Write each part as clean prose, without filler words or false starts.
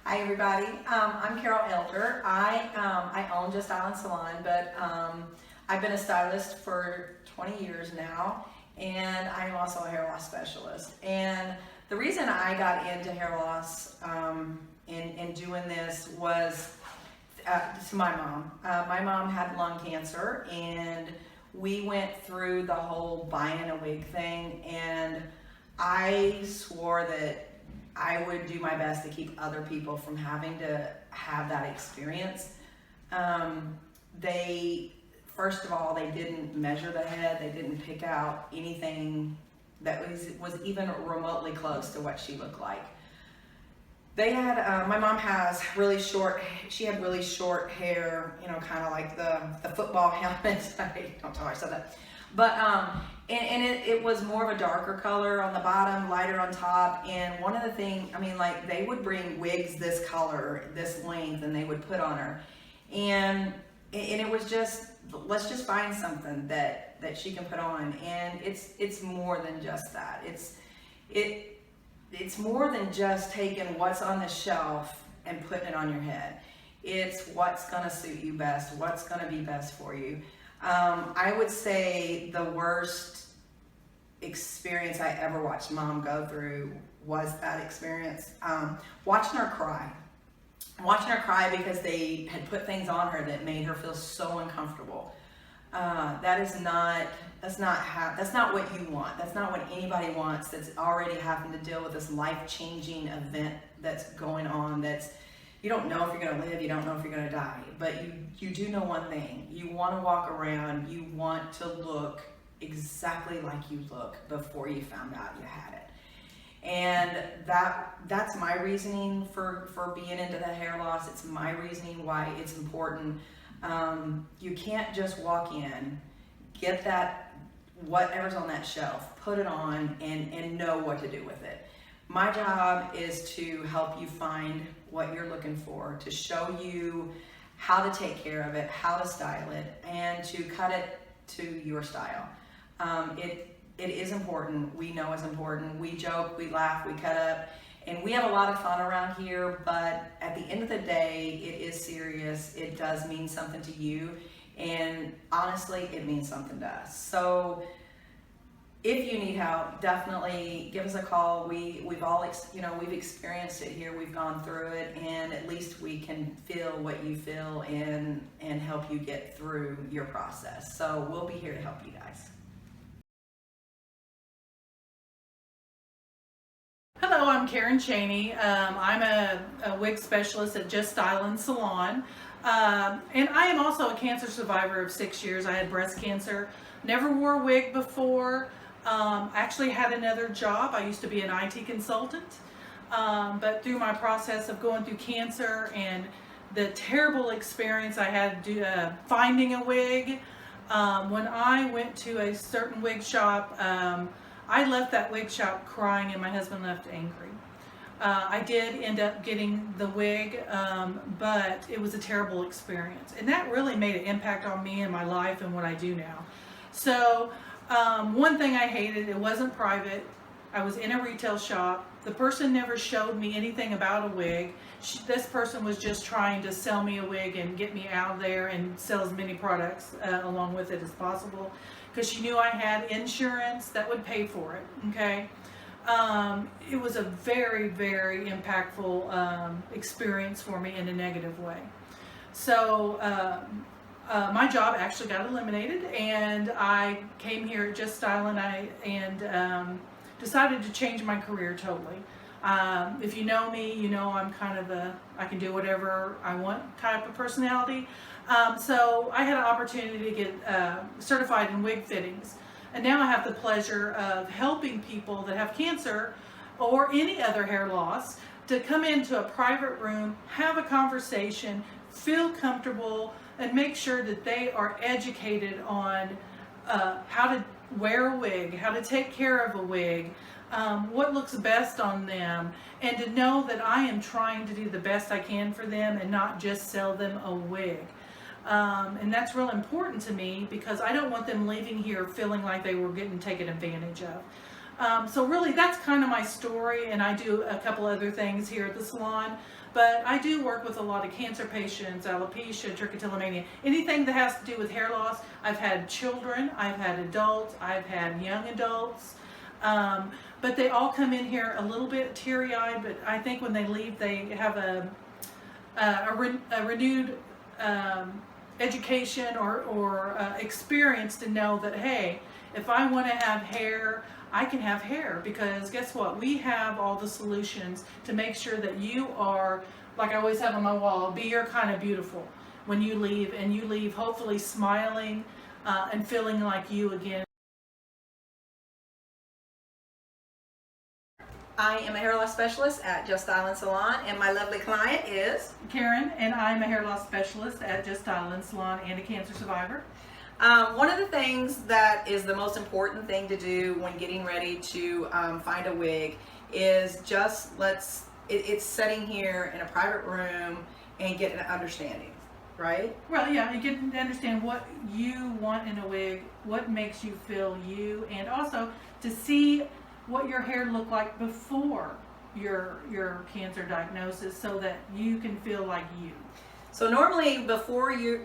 Hi everybody, I'm Carol Elder. I own just Stylin Salon, but I've been a stylist for 20 years now, and I'm also a hair loss specialist. And the reason I got into hair loss in doing this was to my mom. My mom had lung cancer, and we went through the whole buying a wig thing, and I swore that I would do my best to keep other people from having to have that experience. First of all, they didn't measure the head. They didn't pick out anything that was even remotely close to what she looked like. They had, my mom has really short, she had really short hair, you know, kind of like the football helmet. Don't tell her I said that. But, and it was more of a darker color on the bottom, lighter on top. And one of the things, I mean, like, they would bring wigs this color, this length, and they would put on her. And it was just, let's just find something that she can put on. And it's more than just that. It's more than just taking what's on the shelf and putting it on your head. It's what's gonna suit you best, what's gonna be best for you. I would say the worst experience I ever watched Mom go through was that experience. Watching her cry. Watching her cry because they had put things on her that made her feel so uncomfortable. That's not what you want. That's not what anybody wants that's already having to deal with this life-changing event that's going on. You don't know if you're going to live, you don't know if you're going to die, but you do know one thing. You want to walk around, you want to look exactly like you look before you found out you had it. And that's my reasoning for being into the hair loss. It's my reasoning why it's important. You can't just walk in, get that, whatever's on that shelf, put it on and know what to do with it. My job is to help you find what you're looking for, to show you how to take care of it, how to style it, and to cut it to your style. It is important. We know it's important. We joke, we laugh, we cut up, and we have a lot of fun around here, but at the end of the day, it is serious. It does mean something to you, and honestly, it means something to us. So if you need help, definitely give us a call. We've all, we've experienced it here. We've gone through it, and at least we can feel what you feel and help you get through your process. So we'll be here to help you guys. Hello, I'm Karen Cheney. I'm a wig specialist at Just Stylin Salon. And I am also a cancer survivor of 6 years. I had breast cancer, never wore a wig before. Actually had another job. I used to be an IT consultant. But through my process of going through cancer and the terrible experience I had finding a wig, when I went to a certain wig shop, I left that wig shop crying and my husband left angry. I did end up getting the wig, but it was a terrible experience. And that really made an impact on me and my life and what I do now. So one thing I hated, it wasn't private. I was in a retail shop. The person never showed me anything about a wig. This person was just trying to sell me a wig and get me out there and sell as many products along with it as possible, because she knew I had insurance that would pay for it, okay? It was a very, very impactful experience for me in a negative way. So my job actually got eliminated, and I came here at Just Stylin and decided to change my career totally. If you know me, you know I'm kind of I can do whatever I want type of personality. So I had an opportunity to get certified in wig fittings. And now I have the pleasure of helping people that have cancer or any other hair loss to come into a private room, have a conversation, feel comfortable, and make sure that they are educated on how to wear a wig, how to take care of a wig, what looks best on them, and to know that I am trying to do the best I can for them and not just sell them a wig. And that's real important to me because I don't want them leaving here feeling like they were getting taken advantage of. So really that's kind of my story, and I do a couple other things here at the salon. But I do work with a lot of cancer patients, alopecia, trichotillomania, anything that has to do with hair loss. I've had children, I've had adults, I've had young adults. But they all come in here a little bit teary-eyed, but I think when they leave, they have a renewed education or experience to know that, hey, if I want to have hair, I can have hair, because guess what? We have all the solutions to make sure that you are, like I always have on my wall, be your kind of beautiful when you leave, and you leave hopefully smiling and feeling like you again. I am a hair loss specialist at Stylin Salon, and my lovely client is Karen, and I'm a hair loss specialist at Stylin Salon and a cancer survivor. One of the things that is the most important thing to do when getting ready to find a wig is just it's sitting here in a private room and get an understanding, right? Well, yeah, you get to understand what you want in a wig, what makes you feel you, and also to see what your hair looked like before your cancer diagnosis, so that you can feel like you. So normally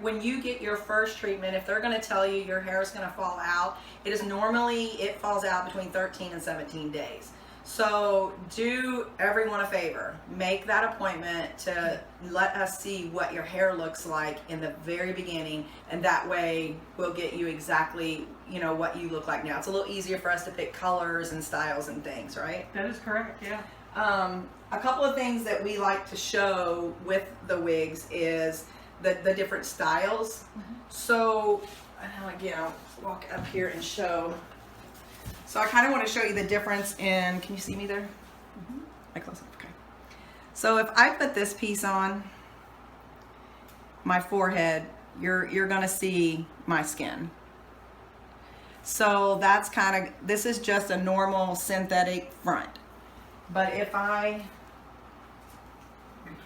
when you get your first treatment, if they're going to tell you your hair is going to fall out, it falls out between 13 and 17 days. So do everyone a favor, make that appointment to let us see what your hair looks like in the very beginning, and that way we'll get you exactly, what you look like now. It's a little easier for us to pick colors and styles and things, right? That is correct, yeah. A couple of things that we like to show with the wigs is the different styles. So, again, I'll walk up here and show. So I kind of want to show you the difference in, can you see me there? Close up, okay. So if I put this piece on my forehead, you're going to see my skin. So that's this is just a normal synthetic front. But if I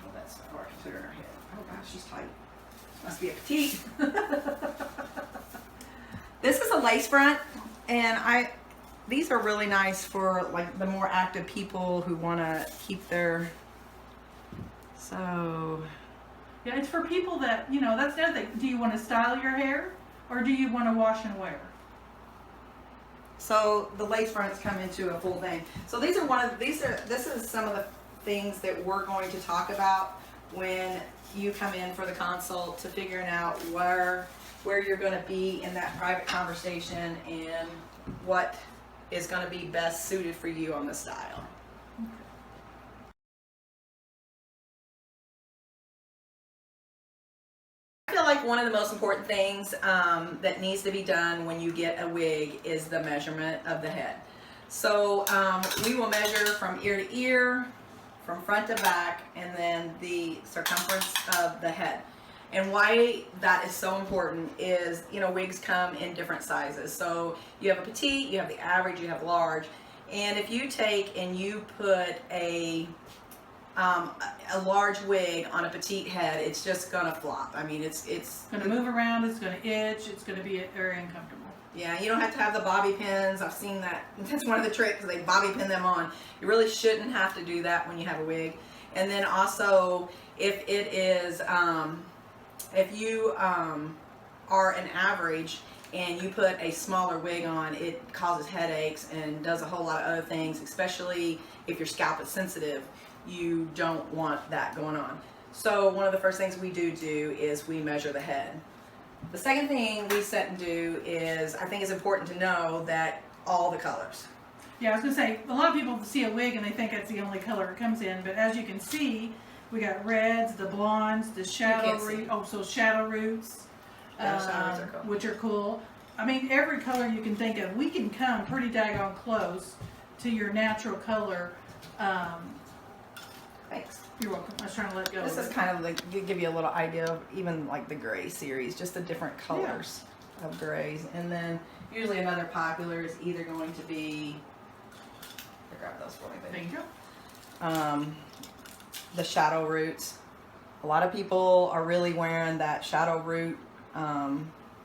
hold that so far, I can put her in her head. Oh gosh, she's tight. Must be a petite. This is a lace front, and these are really nice for like the more active people who want to keep their. So yeah, it's for people that, that's the other thing. Do you want to style your hair, or do you want to wash and wear? So the lace fronts come into a full thing. So this is some of the things that we're going to talk about when you come in for the consult, to figuring out where you're going to be in that private conversation and what is going to be best suited for you on the style. I feel like one of the most important things that needs to be done when you get a wig is the measurement of the head. So we will measure from ear to ear, from front to back, and then the circumference of the head. And why that is so important is, wigs come in different sizes. So you have a petite, you have the average, you have large. And if you take and you put a large wig on a petite head, it's just gonna flop. I mean, it's gonna move around, it's gonna itch, it's gonna be very uncomfortable. Yeah, you don't have to have the bobby pins. I've seen that. That's one of the tricks. They bobby pin them on. You really shouldn't have to do that when you have a wig. And then also, if it is, if you are an average and you put a smaller wig on, it causes headaches and does a whole lot of other things, especially if your scalp is sensitive. You don't want that going on. So one of the first things we do is we measure the head. The second thing we sit and do is, I think it's important to know that all the colors. Yeah, I was gonna say, a lot of people see a wig and they think it's the only color it comes in, but as you can see, we got reds, the blondes, the shadow shadow roots, Yeah, shadow roots are cool. which are cool. I mean, every color you can think of, we can come pretty daggone close to your natural color. Thanks. You're welcome. I was trying to let go. This is kind of like, give you a little idea of even like the gray series, just the different colors of grays. And then usually another popular is either going to be, grab those for me, baby. Thank you. The shadow roots. A lot of people are really wearing that shadow root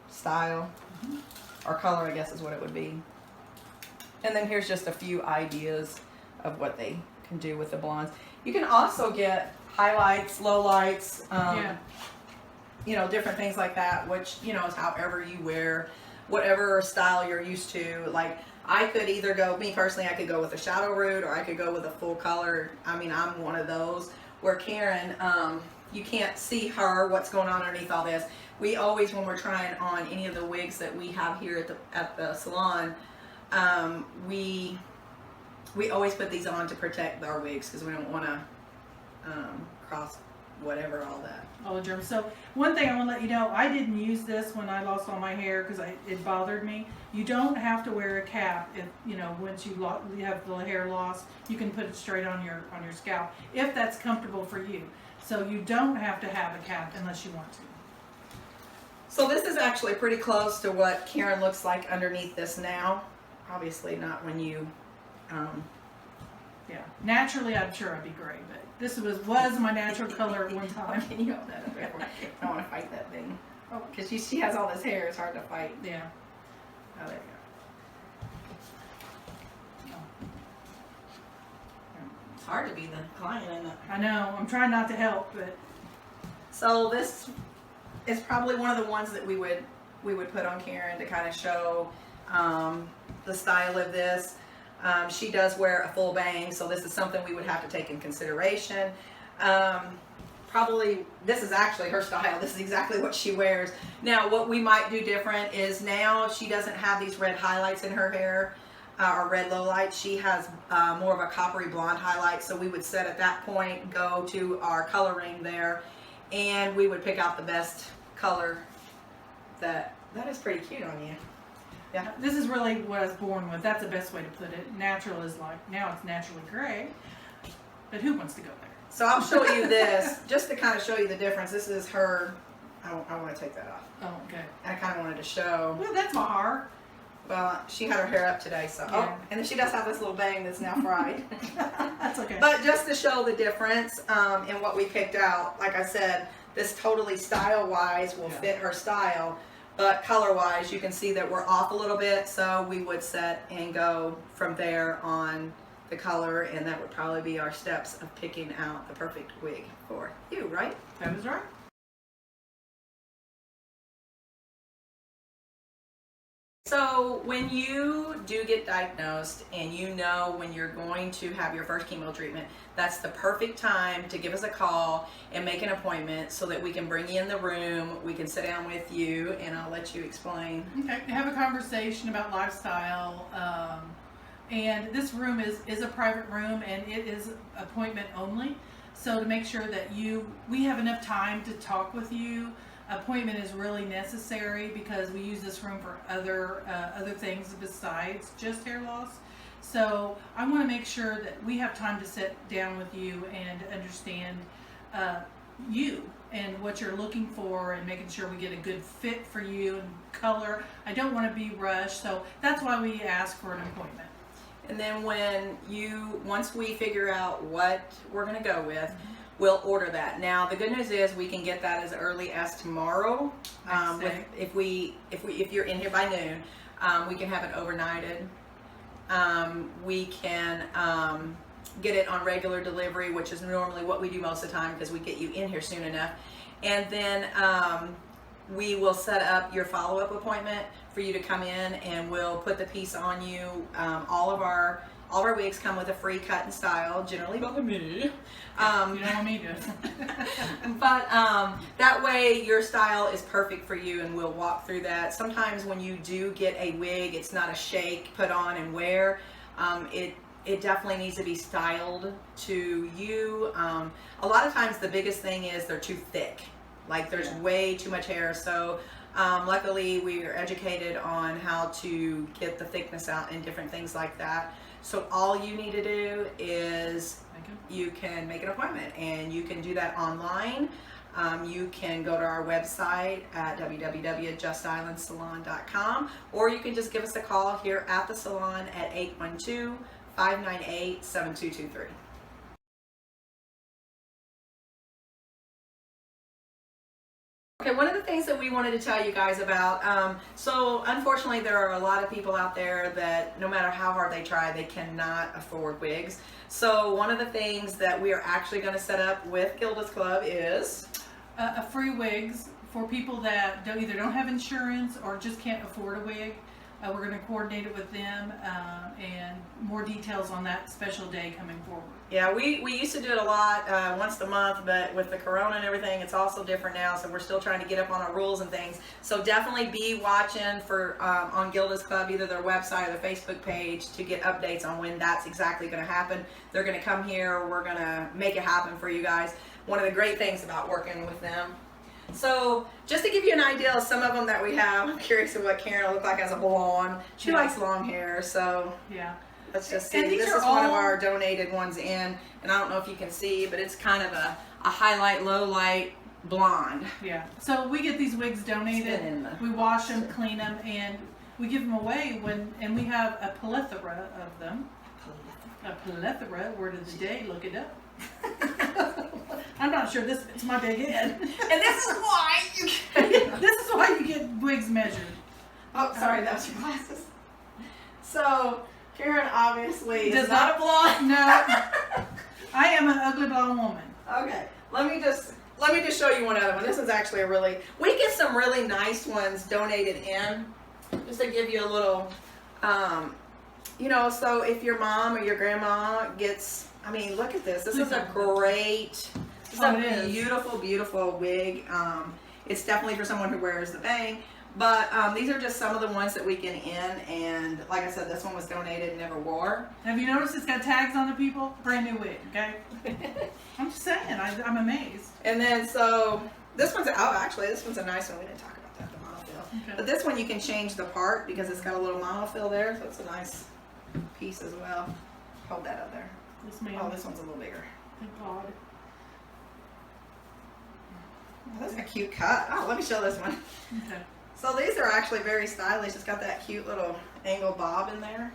style, or color, I guess is what it would be. And then here's just a few ideas of what they can do with the blondes. You can also get highlights, lowlights, Yeah. you know, different things like that, which, you know, is however you wear, whatever style you're used to. Like, I could either go, me personally, I could go with a shadow root or I could go with a full color. I mean, I'm one of those. Where Karen, you can't see her, what's going on underneath all this. We always, when we're trying on any of the wigs that we have here at the salon, we always put these on to protect our wigs because we don't want to cross whatever, all that. All the germs. So one thing I want to let you know, I didn't use this when I lost all my hair because it bothered me. You don't have to wear a cap if, you know, once you have the hair loss, you can put it straight on your scalp if that's comfortable for you. So you don't have to have a cap unless you want to. So this is actually pretty close to what Karen looks like underneath this now. Obviously not when you, Yeah, naturally I'm sure I'd be gray, but this was my natural color at one time. Can you hold that up there? I don't want to fight that thing. Oh, because she has all this hair, it's hard to fight. Yeah. Oh, there you go. It's hard to be the client, isn't it? I know, I'm trying not to help, but So this is probably one of the ones that we would put on Karen to kind of show the style of this. She does wear a full bang, so this is something we would have to take in consideration. Probably, this is actually her style. This is exactly what she wears. Now, what we might do different is now she doesn't have these red highlights in her hair, or red lowlights. She has more of a coppery blonde highlight, so we would set at that point, go to our coloring there, and we would pick out the best color that is pretty cute on you. Yeah. this is really what I was born with. That's the best way to put it. Natural is like, now it's naturally gray, but who wants to go there? So I'll show you this, just to kind of show you the difference. This is her, I want to take that off. Oh, okay. I kind of wanted to show, Well, that's my heart. well, she had her hair up today, so, Yeah. oh, and then she does have this little bang that's now fried. That's okay. But just to show the difference in what we picked out, like I said, this totally style-wise will fit her style, but color-wise, you can see that we're off a little bit, so we would set and go from there on the color, and that would probably be our steps of picking out the perfect wig for you, right? That is right. So when you do get diagnosed and you know when you're going to have your first chemo treatment, that's the perfect time to give us a call and make an appointment so that we can bring you in the room, we can sit down with you, and I'll let you explain. Okay, have a conversation about lifestyle. And this room is a private room, and it is appointment only. So to make sure that we have enough time to talk with you, appointment is really necessary because we use this room for other things besides just hair loss. So I want to make sure that we have time to sit down with you and understand you and what you're looking for, and making sure we get a good fit for you and color. I don't want to be rushed, so that's why we ask for an appointment. And then once we figure out what we're going to go with, we'll order that. Now the good news is we can get that as early as tomorrow. If you're in here by noon, we can have it overnighted. We can get it on regular delivery, which is normally what we do most of the time because we get you in here soon enough. And then we will set up your follow-up appointment for you to come in, and we'll put the piece on you. All of our wigs come with a free cut and style, generally by me. You don't want me to. But that way your style is perfect for you, and we'll walk through that. Sometimes when you do get a wig, it's not a shake, put on and wear. It definitely needs to be styled to you. A lot of times the biggest thing is they're too thick. Like there's way too much hair. So luckily we are educated on how to get the thickness out and different things like that. So all you need to do is you can make an appointment, and you can do that online. You can go to our website at www.juststylinsalon.com, or you can just give us a call here at the salon at 812-598-7223. Okay, one of the things that we wanted to tell you guys about, so unfortunately there are a lot of people out there that no matter how hard they try, they cannot afford wigs. So one of the things that we are actually going to set up with Gilda's Club is A free wigs for people that either don't have insurance or just can't afford a wig. We're going to coordinate it with them, and more details on that special day coming forward. Yeah, we used to do it a lot, once a month, but with the corona and everything, it's also different now, so we're still trying to get up on our rules and things. So definitely be watching for on Gilda's Club, either their website or the Facebook page, to get updates on when that's exactly going to happen. They're going to come here, we're going to make it happen for you guys. One of the great things about working with them. So just to give you an idea of some of them that we have, I'm curious of what Karen will look like as a blonde. She likes long hair, so yeah. Let's just see. And This is one of our donated ones in, and I don't know if you can see, but it's kind of a highlight, low light blonde. Yeah. So we get these wigs donated. We wash them, clean them, and we give them away and we have a plethora of them. A plethora, word of the day, look it up. I'm not sure this fits my big head. And this is why you This is why you get wigs measured. Oh, sorry, that was your glasses. So, Karen obviously Does is not a blonde. No. I am an ugly blonde woman. Okay, let me just show you one other one. This is actually we get some really nice ones donated in, just to give you a little, you know, so if your mom or your grandma gets, I mean, look at this. This is a great, this is a beautiful, beautiful wig. It's definitely for someone who wears the bang. But these are just some of the ones that we get in, and like I said, this one was donated, never wore. Have you noticed it's got tags on the people? Brand new wig, okay? I'm just saying, I'm amazed. And then so this one's, oh actually this one's a nice one. We didn't talk about that, the monofill. Okay. But this one you can change the part because it's got a little monofill there, so it's a nice piece as well. Hold that up there. This man. Oh, this one's a little bigger. Thank God. Oh, that's a cute cut. Oh, let me show this one. Okay. So these are actually very stylish. It's got that cute little angle bob in there.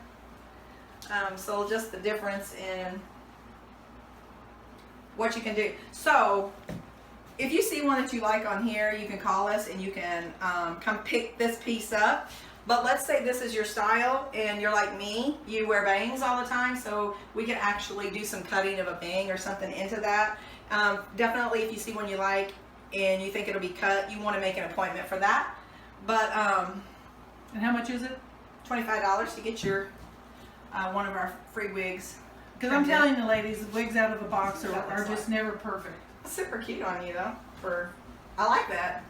So just the difference in what you can do. So if you see one that you like on here, you can call us and you can come pick this piece up. But let's say this is your style and you're like me, you wear bangs all the time, so we can actually do some cutting of a bang or something into that. Definitely if you see one you like and you think it'll be cut, you want to make an appointment for that. But And how much is it? $25 to get your one of our free wigs. Because I'm telling you, ladies, wigs out of the box are just never perfect. Super cute on you though. I like that.